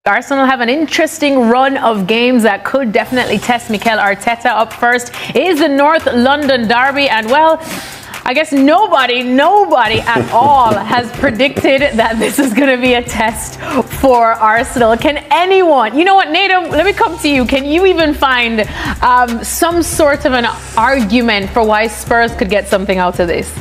Arsenal have an interesting run of games that could definitely test Mikel Arteta. Up first is the North London derby, and well, I guess nobody at all has predicted that this is going to be a test for Arsenal. Can anyone, you know what, Nato, let me come to you. Can you even find some sort of an argument for why Spurs could get something out of this?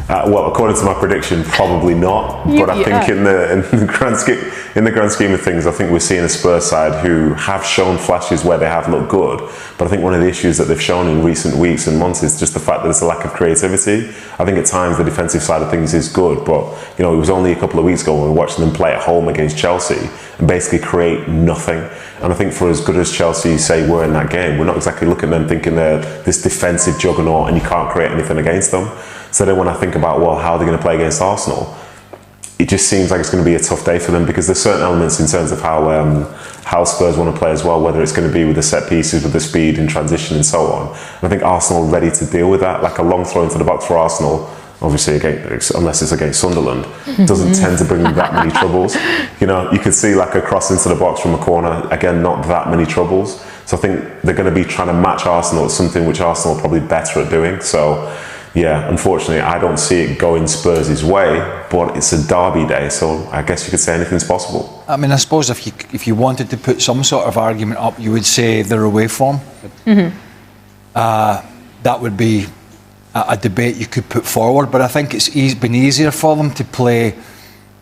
Well, according to my prediction, probably not. But I think in the grand scheme of things, I think we're seeing a Spurs side who have shown flashes where they have looked good. But I think one of the issues that they've shown in recent weeks and months is just the fact that there's a lack of creativity. I think at times the defensive side of things is good, but you know, it was only a couple of weeks ago when we were watching them play at home against Chelsea and basically create nothing. And I think for as good as Chelsea say were in that game, we're not exactly looking at them thinking they're this defensive juggernaut and you can't create anything against them. So then when I think about, well, how are they going to play against Arsenal? It just seems like it's going to be a tough day for them because there's certain elements in terms of how Spurs want to play as well, whether it's going to be with the set pieces, with the speed and transition and so on. And I think Arsenal are ready to deal with that. Like a long throw into the box for Arsenal, obviously unless it's against Sunderland, doesn't tend to bring them that many troubles. You know, you could see like a cross into the box from a corner, again, not that many troubles. So I think they're going to be trying to match Arsenal at something which Arsenal are probably better at doing. So yeah, unfortunately, I don't see it going Spurs' way, but it's a derby day, so I guess you could say anything's possible. I mean, I suppose if you wanted to put some sort of argument up, you would say their away form. That would be a debate you could put forward, but I think it's been easier for them to play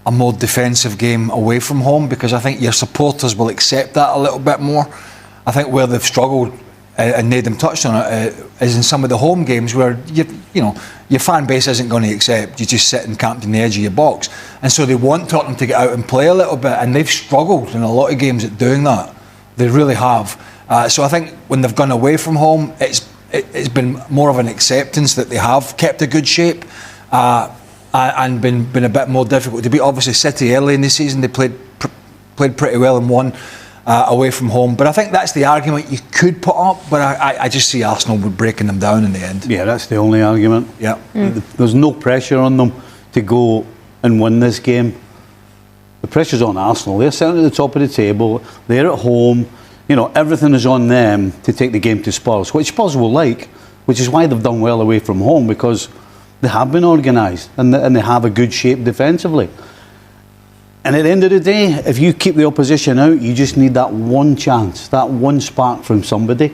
a more defensive game away from home because I think your supporters will accept that a little bit more. I think where they've struggled, and Nathan touched on it, is in some of the home games where you know your fan base isn't going to accept you just sitting camped in the edge of your box, and so they want Tottenham to get out and play a little bit, and they've struggled in a lot of games at doing that. They really have. So I think when they've gone away from home, it's been more of an acceptance that they have kept a good shape and been a bit more difficult to beat. Obviously, City early in the season they played pretty well and won away from home, but I think that's the argument you could put up, but I just see Arsenal breaking them down in the end. Yeah, that's the only argument. Yeah. There's no pressure on them to go and win this game. The pressure's on Arsenal. They're sitting at the top of the table, they're at home, you know, everything is on them to take the game to Spurs, which Spurs will like, which is why they've done well away from home, because they have been organised and they have a good shape defensively. And at the end of the day, if you keep the opposition out, you just need that one chance, that one spark from somebody.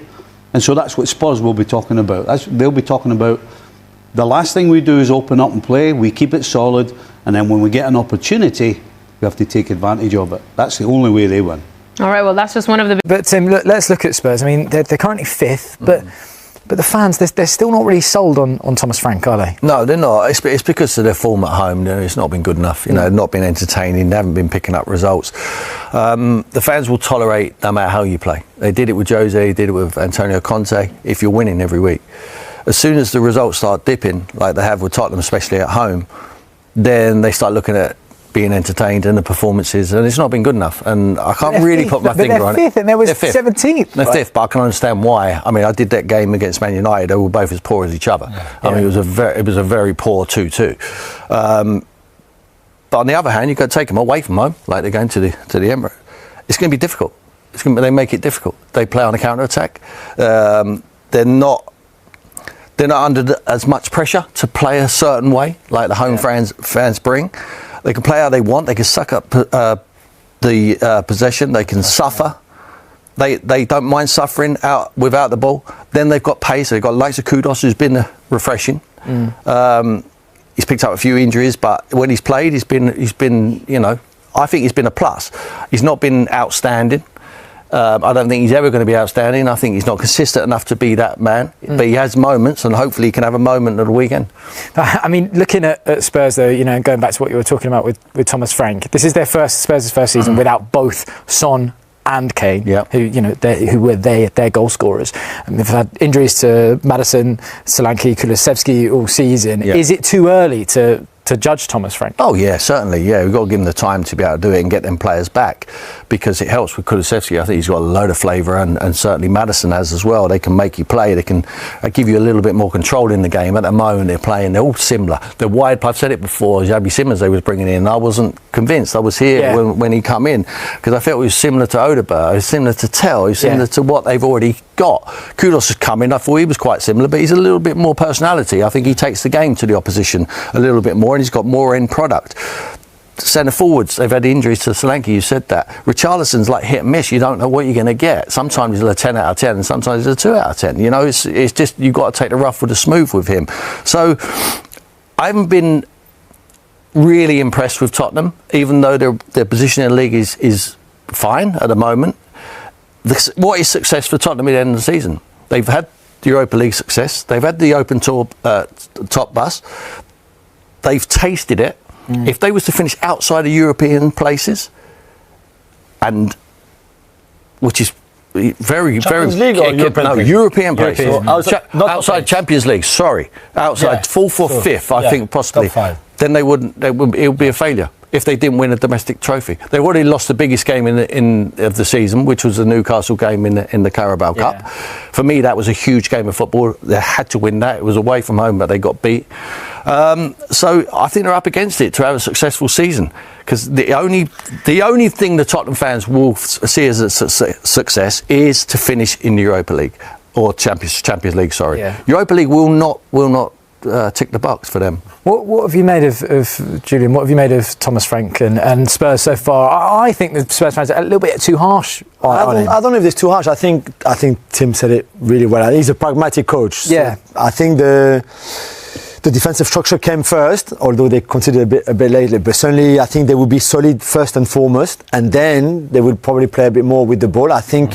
And so that's what Spurs will be talking about. They'll be talking about the last thing we do is open up and play, we keep it solid, and then when we get an opportunity, we have to take advantage of it. That's the only way they win. All right, well, that's just one of the... But Tim, let's look at Spurs. I mean, they're currently fifth, but the fans, they're still not really sold on Thomas Frank, are they? No, they're not. It's because of their form at home. It's not been good enough. You know, not been entertaining. They haven't been picking up results. The fans will tolerate no matter how you play. They did it with Jose, they did it with Antonio Conte. If you're winning every week, as soon as the results start dipping, like they have with Tottenham, especially at home, then they start looking at being entertained and the performances, and it's not been good enough. And I can't really put my finger on it. They're fifth, and there was 17th. They're fifth, but I can understand why. I mean, I did that game against Man United. They were both as poor as each other. I mean, it was a very poor 2-2. But on the other hand, you've got to take them away from home, like they're going to the Emirates. It's going to be difficult. They make it difficult. They play on a counter attack. They're not under as much pressure to play a certain way, like the home fans bring. They can play how they want. They can suck up the possession. They can suffer. They don't mind suffering out without the ball. Then they've got pace. They've got likes of Kudos, who's been refreshing. He's picked up a few injuries, but when he's played, he's been you know, I think he's been a plus. He's not been outstanding. I don't think he's ever going to be outstanding. I think he's not consistent enough to be that man. But he has moments, and hopefully he can have a moment at the weekend. I mean, looking at Spurs, though, you know, and going back to what you were talking about with Thomas Frank, this is Spurs' first season without both Son and Kane, who, you know, who were their goal scorers. And they've had injuries to Maddison, Solanke, Kulusevski all season. Is it too early to judge Thomas Frank? Oh yeah, certainly. Yeah, we've got to give him the time to be able to do it and get them players back. because it helps with Kulusevski. I think he's got a load of flavour, and certainly Maddison has as well. They can make you play. They can give you a little bit more control in the game. At the moment, they're all similar. The wide, I've said it before, Xabi Simons they was bringing in. I wasn't convinced. I was here when he come in because I felt it was similar to Odergard, it was similar to Tell, it was similar to what they've already got. Kudos has come in. I thought he was quite similar, but he's a little bit more personality. I think he takes the game to the opposition a little bit more, and he's got more end product. Centre forwards, they've had injuries to Solanke, you said that. Richarlison's like hit and miss, you don't know what you're going to get. Sometimes he's a 10 out of 10 and sometimes he's a 2 out of 10. You know, it's just, you've got to take the rough with the smooth with him. So I haven't been really impressed with Tottenham, even though their position in the league is fine at the moment. What is success for Tottenham at the end of the season? They've had the Europa League success, they've had the Open Tour top bus, they've tasted it. If they was to finish outside of European places, and which is very, Champions very... League or European place? European places. Outside Champions League, sorry. Outside, 4th or 5th, I think, possibly. Top 5. Then it would be a failure if they didn't win a domestic trophy. They already lost the biggest game of the season, which was the Newcastle game in the Carabao Cup. For me, that was a huge game of football. They had to win that. It was away from home, but they got beat. So I think they're up against it to have a successful season, because the only thing the Tottenham fans will see as a success is to finish in the Europa League or Champions League. Sorry, Europa League will not tick the box for them. What have you made of Julian? What have you made of Thomas Frank and Spurs so far? I think the Spurs fans are a little bit too harsh. I don't know if it's too harsh. I think Tim said it really well. He's a pragmatic coach. So I think the defensive structure came first, although they considered a bit lately. But certainly, I think they would be solid first and foremost, and then they would probably play a bit more with the ball. I think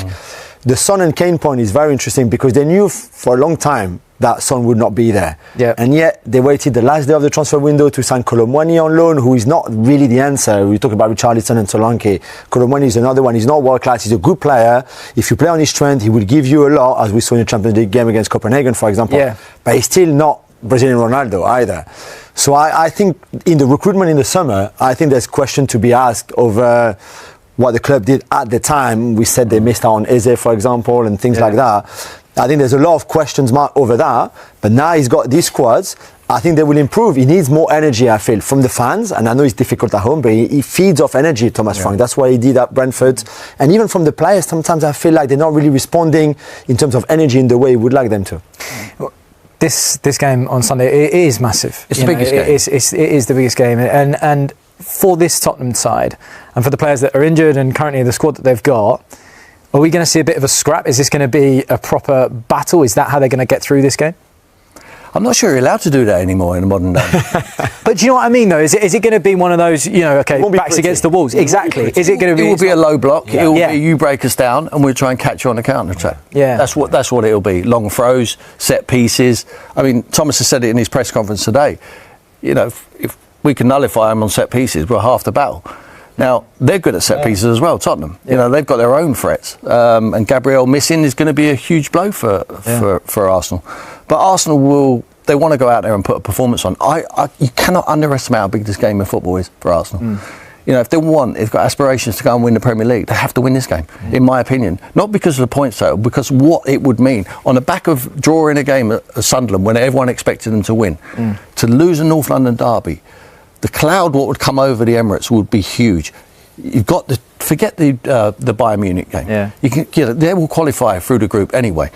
the Son and Kane point is very interesting because they knew for a long time that Son would not be there. And yet they waited the last day of the transfer window to sign Colomwani on loan, who is not really the answer. We talk about Richarlison and Solanke. Colomwani is another one. He's not world class. He's a good player. If you play on his strength, he will give you a lot, as we saw in the Champions League game against Copenhagen, for example. But he's still not Brazilian Ronaldo either. So I think in the recruitment in the summer, I think there's question to be asked over what the club did at the time. We said they missed out on Eze, for example, and things like that. I think there's a lot of questions mark over that, but now he's got these squads. I think they will improve. He needs more energy, I feel, from the fans, and I know it's difficult at home, but he feeds off energy, Thomas Frank. That's what he did at Brentford. And even from the players, sometimes I feel like they're not really responding in terms of energy in the way he would like them to. This game on Sunday, it is massive. It's the biggest game. It is the biggest game, and for this Tottenham side, and for the players that are injured and currently the squad that they've got, are we going to see a bit of a scrap? Is this going to be a proper battle? Is that how they're going to get through this game? I'm not sure you're allowed to do that anymore in the modern day. But do you know what I mean, though? Is it going to be one of those, backs against the walls? Exactly. Is it going to be? It will be a low block. It will be you break us down, and we'll try and catch you on the counter attack. That's what it'll be. Long throws, set pieces. I mean, Thomas has said it in his press conference today. If we can nullify them on set pieces, we're half the battle. Now, they're good at set pieces as well, Tottenham. They've got their own threats. And Gabriel missing is going to be a huge blow for Arsenal. But Arsenal they want to go out there and put a performance on. You cannot underestimate how big this game of football is for Arsenal. If they've got aspirations to go and win the Premier League, they have to win this game, in my opinion. Not because of the points total, because what it would mean. On the back of drawing a game at Sunderland when everyone expected them to win, to lose a North London derby, the cloud what would come over the Emirates would be huge. You've got forget the Bayern Munich game. You can they will qualify through the group anyway.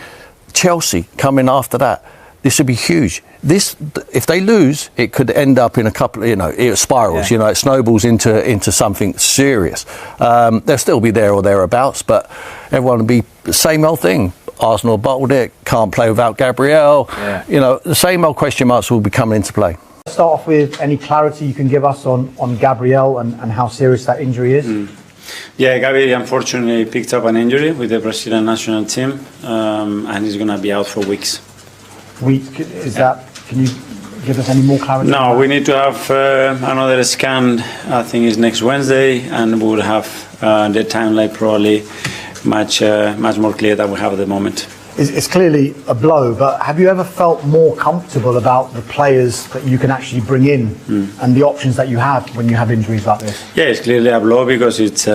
Chelsea coming after that. This would be huge. If they lose, it could end up in a couple. It spirals. It snowballs into something serious. They'll still be there or thereabouts, but everyone will be the same old thing. Arsenal bottled it. Can't play without Gabriel. The same old question marks will be coming into play. Start off with any clarity you can give us on Gabriel and how serious that injury is. Gabriel unfortunately picked up an injury with the Brazilian national team, and he's going to be out for weeks. Can you give us any more clarity? No, we need to have another scan. I think it's next Wednesday, and we'll have the timeline probably much more clear than we have at the moment. It's clearly a blow, but have you ever felt more comfortable about the players that you can actually bring in and the options that you have when you have injuries like this? Yeah, it's clearly a blow because it's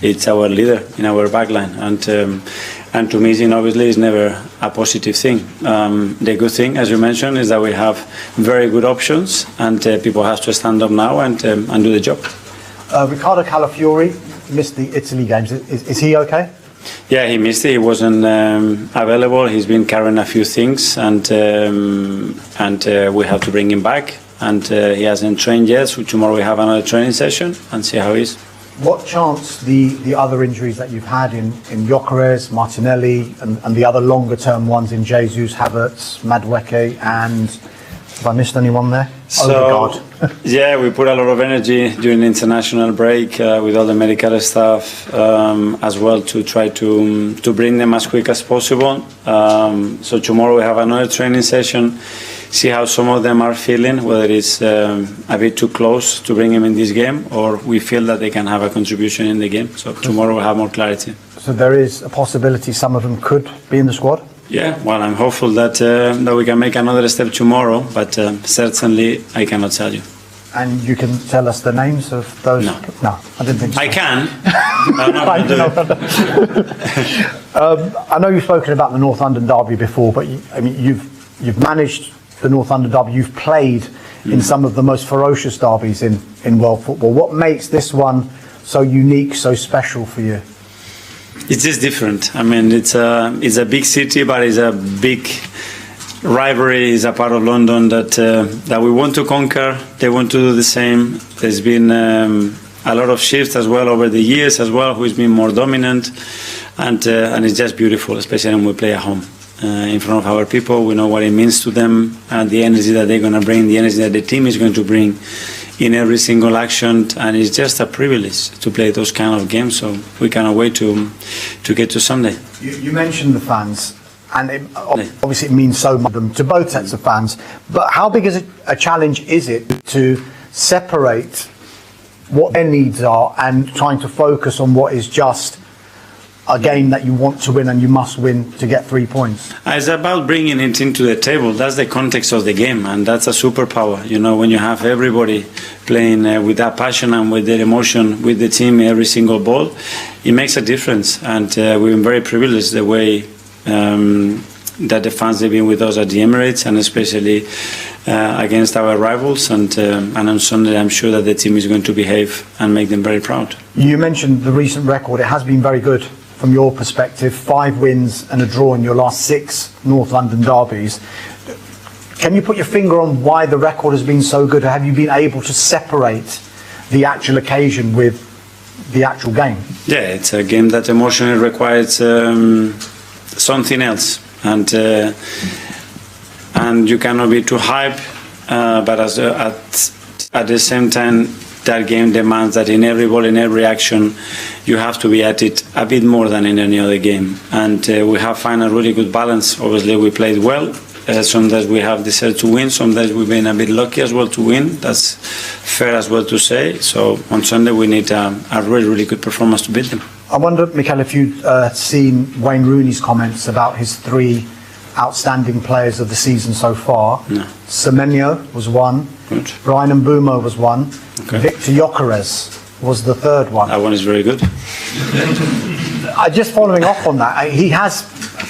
it's our leader in our backline, and to missing obviously is never a positive thing. The good thing, as you mentioned, is that we have very good options, and people have to stand up now and do the job. Riccardo Calafiori missed the Italy games. Is he okay? Yeah, he missed it. He wasn't available. He's been carrying a few things, and we have to bring him back. And he hasn't trained yet, so tomorrow we have another training session and see how he is. What chance the other injuries that you've had in Gyökeres, Martinelli, and the other longer term ones in Jesus, Havertz, Madueke, and have I missed anyone there? So, yeah, we put a lot of energy during the international break with all the medical staff as well to try to bring them as quick as possible. So tomorrow we have another training session, see how some of them are feeling, whether it's a bit too close to bring them in this game or we feel that they can have a contribution in the game. So tomorrow we'll have more clarity. So there is a possibility some of them could be in the squad? Yeah, well, I'm hopeful that we can make another step tomorrow, but certainly I cannot tell you. And you can tell us the names of those? No, I didn't think so. I can. I know you've spoken about the North London derby before, but you've managed the North London derby. You've played in some of the most ferocious derbies in world football. What makes this one so unique, so special for you? It's just different. I mean, it's a big city, but it's a big rivalry. It's a part of London that we want to conquer. They want to do the same. There's been a lot of shifts as well over the years as well. Who's been more dominant, and it's just beautiful, especially when we play at home in front of our people. We know what it means to them, and the energy that they're going to bring, the energy that the team is going to bring in every single action, and it's just a privilege to play those kind of games. So we cannot wait to get to Sunday. You mentioned the fans, and obviously it means so much to both sets of fans. But how big is a challenge is it to separate what their needs are and trying to focus on what is just a game that you want to win and you must win to get 3 points? It's about bringing it into the table. That's the context of the game, and that's a superpower. You know, when you have everybody playing with that passion and with their emotion with the team, every single ball, it makes a difference. And we've been very privileged the way that the fans have been with us at the Emirates, and especially against our rivals. And on Sunday, I'm sure that the team is going to behave and make them very proud. You mentioned the recent record. It has been very good. From your perspective, 5 wins and a draw in your last 6 North London derbies. Can you put your finger on why the record has been so good? Have you been able to separate the actual occasion with the actual game? Yeah, it's a game that emotionally requires something else, and you cannot be too hype, but at the same time, that game demands that in every ball, in every action, you have to be at it a bit more than in any other game. And we have found a really good balance. Obviously, we played well. Sometimes we have decided to win. Sometimes we've been a bit lucky as well to win. That's fair as well to say. So on Sunday, we need a really, really good performance to beat them. I wonder, Mikel, if you've seen Wayne Rooney's comments about his 3 outstanding players of the season so far. No. Semenyo was one. Good. Bryan Mbeumo was one. Okay. Victor Gyökeres was the 3rd one. That one is very good. Just following up on that, he has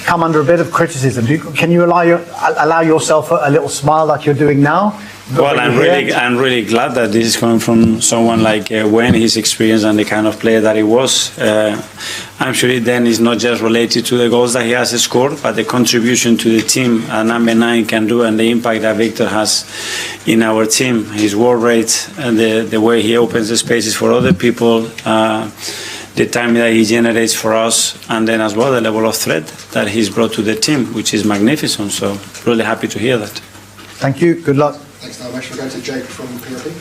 come under a bit of criticism. Can you allow yourself a little smile like you're doing now? Well, I'm really glad that this is coming from someone like Wayne, his experience and the kind of player that he was. I'm sure it then is not just related to the goals that he has scored, but the contribution to the team number 9 can do, and the impact that Victor has in our team, his work rate, and the way he opens the spaces for other people, the time that he generates for us, and then as well the level of threat that he's brought to the team, which is magnificent. So really happy to hear that. Thank you. Good luck. Thanks very much. We'll go to Jake from PLP.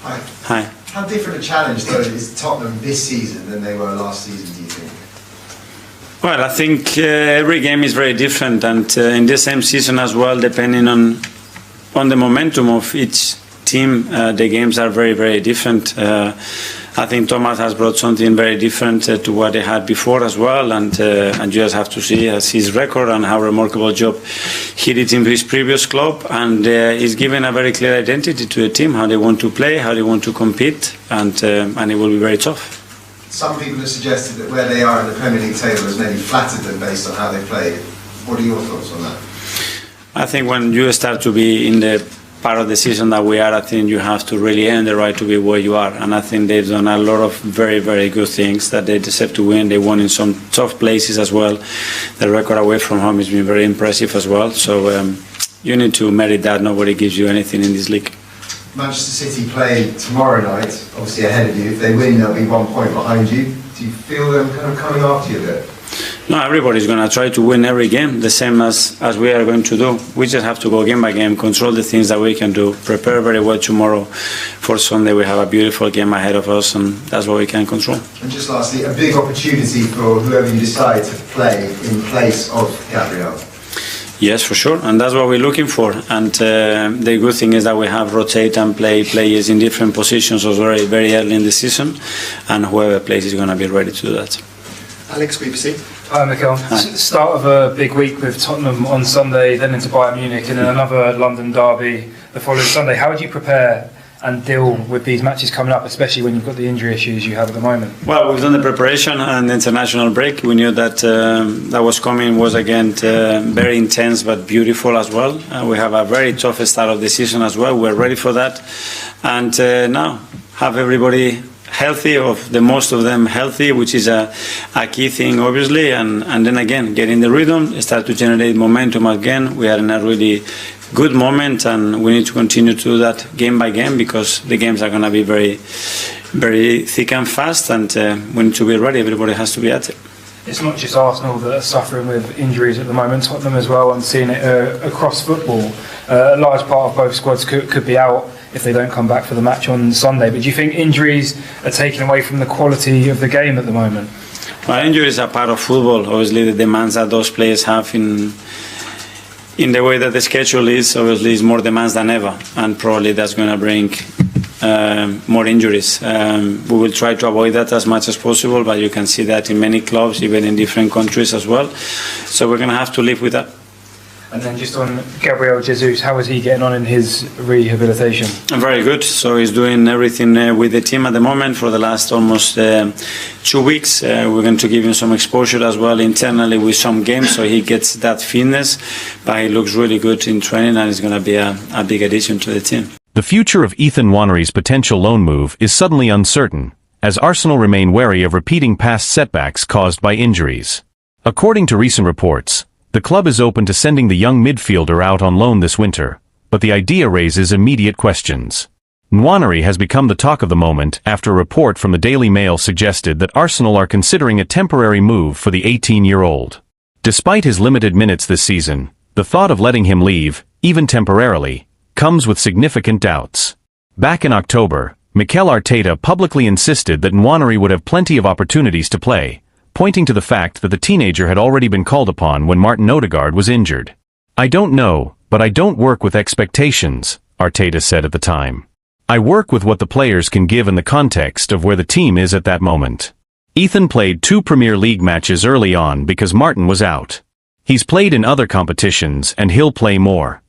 Hi. Hi. How different a challenge, though, is Tottenham this season than they were last season, do you think? Well, I think every game is very different, and in the same season as well, depending on the momentum of each team, the games are very, very different. I think Thomas has brought something very different to what they had before as well, and you just have to see his record and how remarkable job he did in his previous club, and he's given a very clear identity to the team, how they want to play, how they want to compete, and it will be very tough. some people have suggested that where they are in the Premier League table has maybe flattered them based on how they played. What are your thoughts on that? I think when you start to be in the part of the season that we are, I think you have to really earn the right to be where you are. And I think they've done a lot of very, very good things that they deserve to win. They won in some tough places as well. The record away from home has been very impressive as well. So you need to merit that. Nobody gives you anything in this league. Manchester City play tomorrow night, obviously ahead of you. If they win, they'll be 1 point behind you. Do you feel them kind of coming after you a bit? No, everybody's going to try to win every game, the same as we are going to do. We just have to go game by game, control the things that we can do, prepare very well tomorrow for Sunday. We have a beautiful game ahead of us, and that's what we can control. And just lastly, a big opportunity for whoever you decide to play in place of Gabriel. Yes, for sure, and that's what we're looking for. And the good thing is that we have rotate and play players in different positions very, very early in the season, and whoever plays is going to be ready to do that. Alex, BBC. Hi, Mikel. Start of a big week with Tottenham on Sunday, then into Bayern Munich, and then another London derby the following Sunday. How would you prepare and deal with these matches coming up, especially when you've got the injury issues you have at the moment? Well, we've done the preparation and the international break. We knew that that was coming, was again very intense but beautiful as well. We have a very tough start of the season as well. We're ready for that. And now have everybody healthy, of the most of them healthy, which is a key thing obviously, and then again get in the rhythm, start to generate momentum again. We are in a really good moment, and we need to continue to do that game by game, because the games are going to be very, very thick and fast, and we need to be ready. Everybody has to be at it. It's not just Arsenal that are suffering with injuries at the moment, Tottenham as well. I'm seeing it across football. A large part of both squads could be out if they don't come back for the match on Sunday. But do you think injuries are taken away from the quality of the game at the moment? Well, injuries are part of football. Obviously, the demands that those players have in the way that the schedule is, obviously, is more demands than ever, and probably that's going to bring more injuries. We will try to avoid that as much as possible, but you can see that in many clubs, even in different countries as well. So we're going to have to live with that. And then just on Gabriel Jesus, how is he getting on in his rehabilitation? Very good. So he's doing everything with the team at the moment for the last almost 2 weeks. We're going to give him some exposure as well internally with some games, so he gets that fitness. But he looks really good in training, and he's going to be a big addition to the team. The future of Ethan Nwanery's potential loan move is suddenly uncertain, as Arsenal remain wary of repeating past setbacks caused by injuries. According to recent reports, the club is open to sending the young midfielder out on loan this winter, but the idea raises immediate questions. Nwanery has become the talk of the moment after a report from the Daily Mail suggested that Arsenal are considering a temporary move for the 18-year-old. Despite his limited minutes this season, the thought of letting him leave, even temporarily, comes with significant doubts. Back in October, Mikel Arteta publicly insisted that Nwanery would have plenty of opportunities to play, pointing to the fact that the teenager had already been called upon when Martin Odergard was injured. "I don't know, but I don't work with expectations," Arteta said at the time. "I work with what the players can give in the context of where the team is at that moment." Ethan played 2 Premier League matches early on because Martin was out. He's played in other competitions and he'll play more.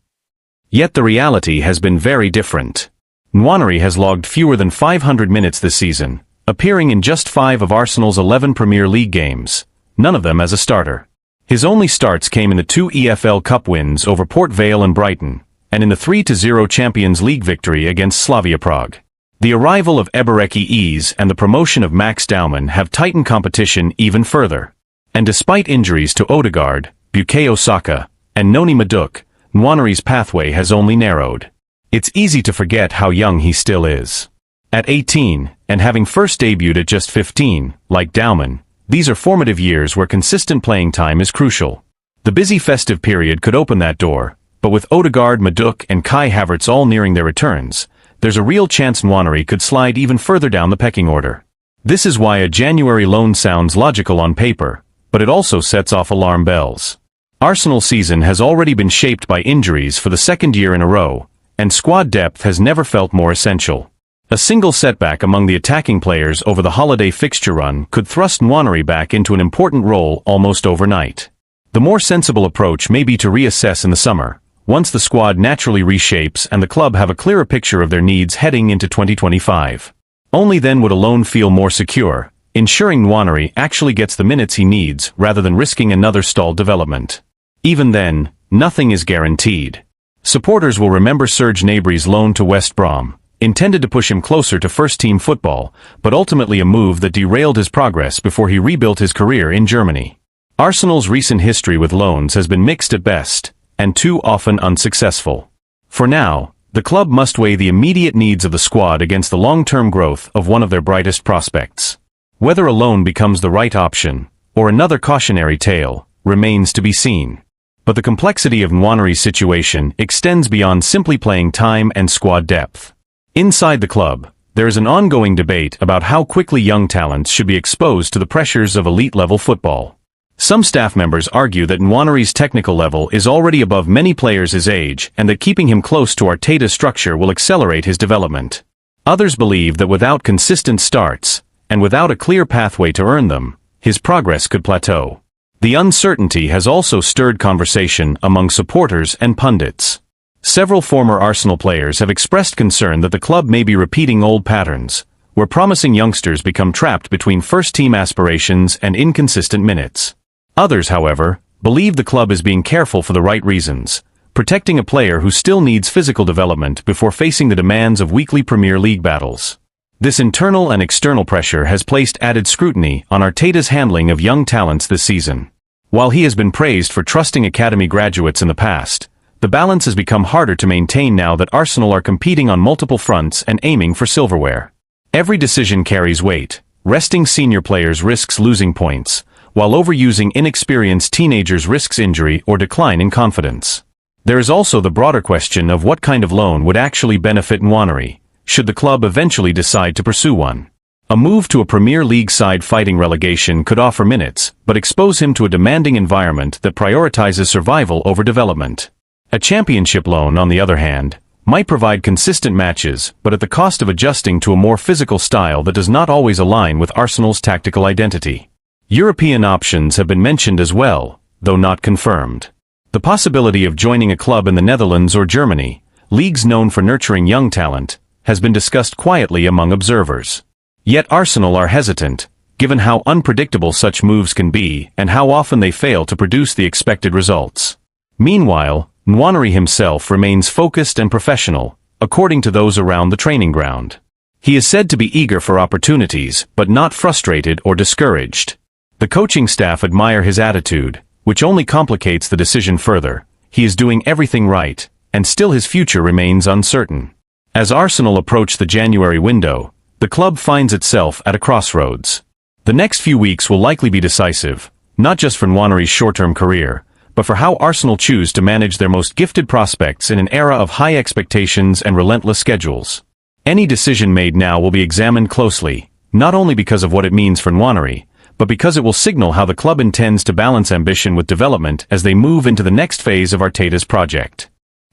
Yet the reality has been very different. Nwanery has logged fewer than 500 minutes this season, appearing in just 5 of Arsenal's 11 Premier League games, none of them as a starter. His only starts came in the 2 EFL Cup wins over Port Vale and Brighton, and in the 3-0 Champions League victory against Slavia Prague. The arrival of Ebereki Eze and the promotion of Max Daumann have tightened competition even further. And despite injuries to Odegaard, Bukayo Saka, and Noni Madueke, Nwanery's pathway has only narrowed. It's easy to forget how young he still is. At 18, and having first debuted at just 15, like Daumann, these are formative years where consistent playing time is crucial. The busy festive period could open that door, but with Odegaard, Madueke, and Kai Havertz all nearing their returns, there's a real chance Nwanery could slide even further down the pecking order. This is why a January loan sounds logical on paper, but it also sets off alarm bells. Arsenal's season has already been shaped by injuries for the second year in a row, and squad depth has never felt more essential. A single setback among the attacking players over the holiday fixture run could thrust Nwanery back into an important role almost overnight. The more sensible approach may be to reassess in the summer, once the squad naturally reshapes and the club have a clearer picture of their needs heading into 2025. Only then would a loan feel more secure, ensuring Nwaneri actually gets the minutes he needs rather than risking another stalled development. Even then, nothing is guaranteed. Supporters will remember Serge Gnabry's loan to West Brom, intended to push him closer to first-team football, but ultimately a move that derailed his progress before he rebuilt his career in Germany. Arsenal's recent history with loans has been mixed at best, and too often unsuccessful. For now, the club must weigh the immediate needs of the squad against the long-term growth of one of their brightest prospects. Whether a loan becomes the right option, or another cautionary tale, remains to be seen. But the complexity of Nwaneri's situation extends beyond simply playing time and squad depth. Inside the club, there is an ongoing debate about how quickly young talents should be exposed to the pressures of elite-level football. Some staff members argue that Nwaneri's technical level is already above many players his age and that keeping him close to Arteta's structure will accelerate his development. Others believe that without consistent starts, and without a clear pathway to earn them, his progress could plateau. The uncertainty has also stirred conversation among supporters and pundits. Several former Arsenal players have expressed concern that the club may be repeating old patterns, where promising youngsters become trapped between first-team aspirations and inconsistent minutes. Others, however, believe the club is being careful for the right reasons, protecting a player who still needs physical development before facing the demands of weekly Premier League battles. This internal and external pressure has placed added scrutiny on Arteta's handling of young talents this season. While he has been praised for trusting academy graduates in the past, the balance has become harder to maintain now that Arsenal are competing on multiple fronts and aiming for silverware. Every decision carries weight. Resting senior players risks losing points, while overusing inexperienced teenagers risks injury or decline in confidence. There is also the broader question of what kind of loan would actually benefit Nwaneri, should the club eventually decide to pursue one. A move to a Premier League side fighting relegation could offer minutes, but expose him to a demanding environment that prioritizes survival over development. A championship loan, on the other hand, might provide consistent matches, but at the cost of adjusting to a more physical style that does not always align with Arsenal's tactical identity. European options have been mentioned as well, though not confirmed. The possibility of joining a club in the Netherlands or Germany, leagues known for nurturing young talent, has been discussed quietly among observers. Yet Arsenal are hesitant, given how unpredictable such moves can be and how often they fail to produce the expected results. Meanwhile, Nwaneri himself remains focused and professional, according to those around the training ground. He is said to be eager for opportunities, but not frustrated or discouraged. The coaching staff admire his attitude, which only complicates the decision further. He is doing everything right, and still his future remains uncertain. As Arsenal approach the January window, the club finds itself at a crossroads. The next few weeks will likely be decisive, not just for Nwaneri's short-term career, but for how Arsenal choose to manage their most gifted prospects in an era of high expectations and relentless schedules. Any decision made now will be examined closely, not only because of what it means for Nwaneri, but because it will signal how the club intends to balance ambition with development as they move into the next phase of Arteta's project.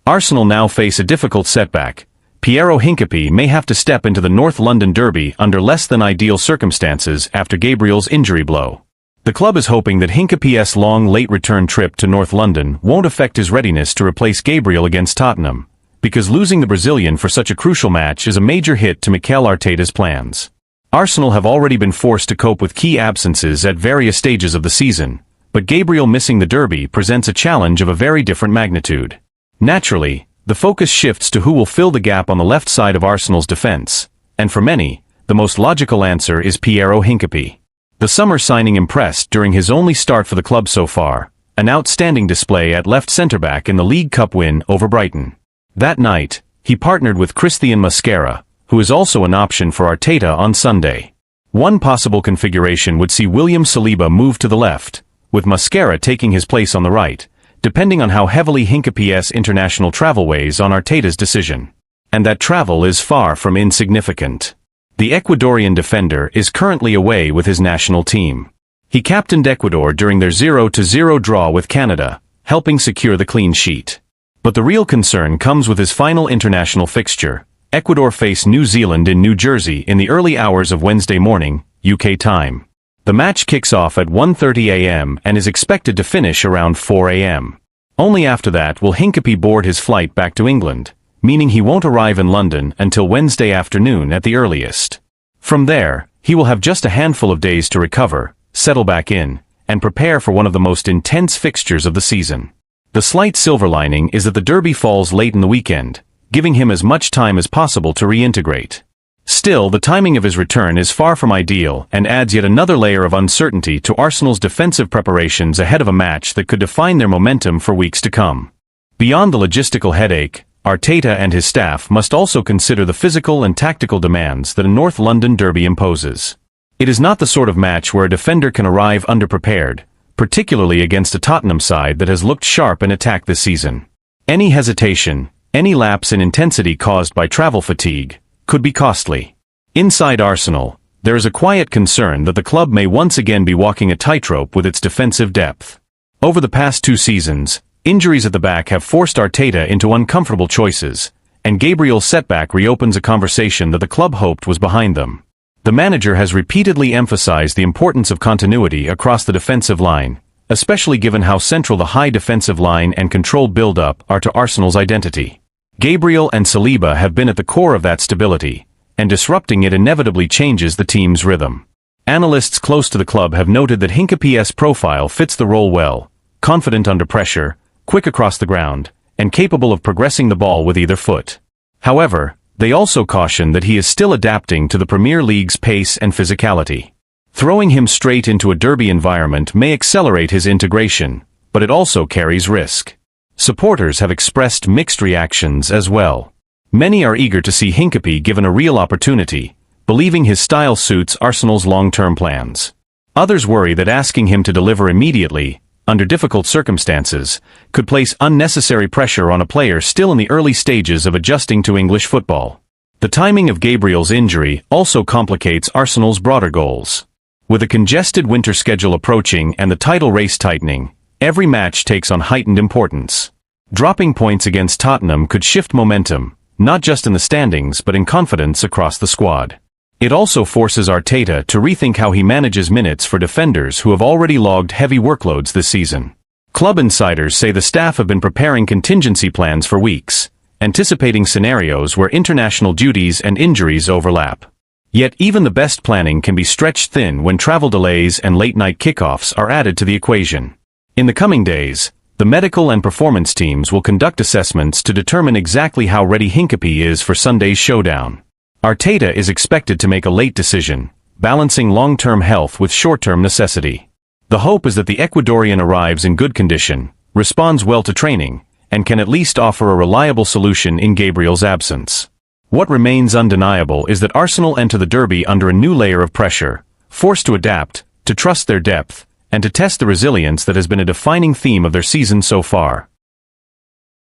Arsenal now face a difficult setback. Piero Hincapié may have to step into the North London derby under less than ideal circumstances after Gabriel's injury blow. The club is hoping that Hincapié's long late return trip to North London won't affect his readiness to replace Gabriel against Tottenham, because losing the Brazilian for such a crucial match is a major hit to Mikel Arteta's plans. Arsenal have already been forced to cope with key absences at various stages of the season, but Gabriel missing the derby presents a challenge of a very different magnitude. Naturally, the focus shifts to who will fill the gap on the left side of Arsenal's defense, and for many, the most logical answer is Piero Hincapié. The summer signing impressed during his only start for the club so far, an outstanding display at left centre-back in the League Cup win over Brighton. That night, he partnered with Christian Mosquera, who is also an option for Arteta on Sunday. One possible configuration would see William Saliba move to the left, with Mosquera taking his place on the right, depending on how heavily Hincapié's international travel weighs on Arteta's decision. And that travel is far from insignificant. The Ecuadorian defender is currently away with his national team. He captained Ecuador during their 0-0 draw with Canada, helping secure the clean sheet. But the real concern comes with his final international fixture. Ecuador face New Zealand in New Jersey in the early hours of Wednesday morning, UK time. The match kicks off at 1:30 a.m. and is expected to finish around 4 a.m. Only after that will Hincapié board his flight back to England, meaning he won't arrive in London until Wednesday afternoon at the earliest. From there, He will have just a handful of days to recover, settle back in, and prepare for one of the most intense fixtures of the season. The slight silver lining is that the derby falls late in the weekend, giving him as much time as possible to reintegrate. Still, the timing of his return is far from ideal and adds yet another layer of uncertainty to Arsenal's defensive preparations ahead of a match that could define their momentum for weeks to come. Beyond the logistical headache, Arteta and his staff must also consider the physical and tactical demands that a North London derby imposes. It is not the sort of match where a defender can arrive underprepared, particularly against a Tottenham side that has looked sharp in attack this season. Any hesitation, any lapse in intensity caused by travel fatigue, could be costly. Inside Arsenal, there is a quiet concern that the club may once again be walking a tightrope with its defensive depth. Over the past 2 seasons, injuries at the back have forced Arteta into uncomfortable choices, and Gabriel's setback reopens a conversation that the club hoped was behind them. The manager has repeatedly emphasized the importance of continuity across the defensive line, especially given how central the high defensive line and controlled build-up are to Arsenal's identity. Gabriel and Saliba have been at the core of that stability, and disrupting it inevitably changes the team's rhythm. Analysts close to the club have noted that Hincapie's profile fits the role well, confident under pressure, quick across the ground, and capable of progressing the ball with either foot. However, they also caution that he is still adapting to the Premier League's pace and physicality. Throwing him straight into a derby environment may accelerate his integration, but it also carries risk. Supporters have expressed mixed reactions as well. Many are eager to see Hincapie given a real opportunity, believing his style suits Arsenal's long-term plans. Others worry that asking him to deliver immediately, under difficult circumstances, could place unnecessary pressure on a player still in the early stages of adjusting to English football. The timing of Gabriel's injury also complicates Arsenal's broader goals. With a congested winter schedule approaching and the title race tightening, every match takes on heightened importance. Dropping points against Tottenham could shift momentum, not just in the standings but in confidence across the squad. It also forces Arteta to rethink how he manages minutes for defenders who have already logged heavy workloads this season. Club insiders say the staff have been preparing contingency plans for weeks, anticipating scenarios where international duties and injuries overlap. Yet even the best planning can be stretched thin when travel delays and late-night kickoffs are added to the equation. In the coming days, the medical and performance teams will conduct assessments to determine exactly how ready Hincapie is for Sunday's showdown. Arteta is expected to make a late decision, balancing long-term health with short-term necessity. The hope is that the Ecuadorian arrives in good condition, responds well to training, and can at least offer a reliable solution in Gabriel's absence. What remains undeniable is that Arsenal enter the derby under a new layer of pressure, forced to adapt, to trust their depth, and to test the resilience that has been a defining theme of their season so far.